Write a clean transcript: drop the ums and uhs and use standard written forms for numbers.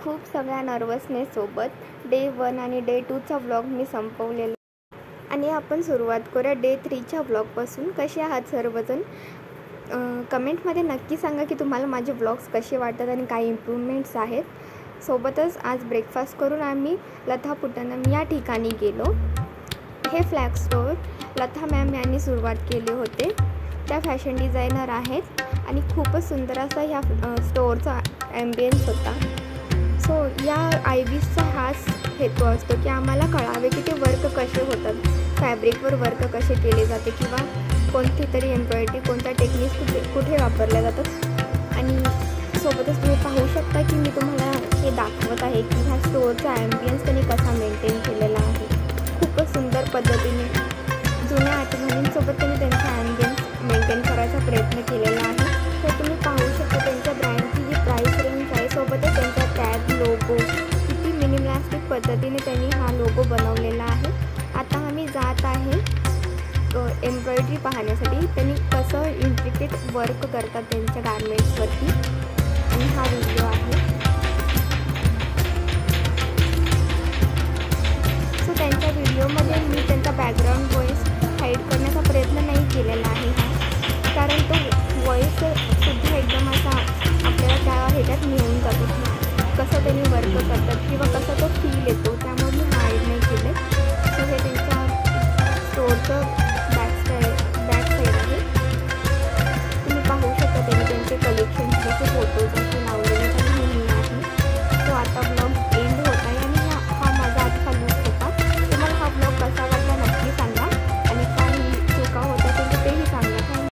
खूप सगळ्या नर्वसनेसोबत डे 1 आणि डे 2चा व्लॉग मी संपवलेला आणि आपण सुरुवात करूया डे 3च्या व्लॉगपासून. कसे आहात सर्वजण? कमेंटमध्ये नक्की सांगा की तुम्हाला माझे व्लॉग्स कसे वाटतात आणि काही इम्प्रूव्हमेंट्स आहेत. सोबतच आज ब्रेकफास्ट करून आम्ही लथापुटनम या ठिकाणी गेलो. हे फ्लॅग स्टोअर लथा मॅम यांनी सुरुवात केले होते. त्या फॅशन डिझायनर आहेत आणि खूपच सुंदर असा ह्या स्टोअरचा ॲम्बियन्स होता. सो या आयबीसचा हाच हेतू असतो की आम्हाला कळावे की ते वर्क कसे होतात, फॅब्रिकवर वर्क कसे केले जाते किंवा कोणती तरी एम्ब्रॉयडरी, कोणत्या टेक्निक्स कुठे वापरल्या जातात. आणि सोबतच तुम्ही पाहू शकता की मी तुम्हाला हे दाखवत आहे की ह्या स्टोअरचा ॲम्बियन्स त्यांनी कसा मेंटेन केलेला आहे. खूपच सुंदर पद्धतीने जुन्या आठवणींसोबत त्यांनी त्यांचा ॲम्बियन्स मेंटेन करायचा प्रयत्न केलेला आहे. तर तुम्ही पाहू शकता त्यांच्या ब्रँडची जी प्राईस रेंज आहे, सोबतच त्यांचा टॅग, लोगो किती मिनिमलिस्टिक पद्धतीने त्यांनी हा लोगो बनवलेला आहे. आता आम्ही जात आहे एम्ब्रॉयडरी पाहण्यासाठी. त्यांनी कसं इंट्रिकेट वर्क करतात त्यांच्या गार्मेंट्सवरती.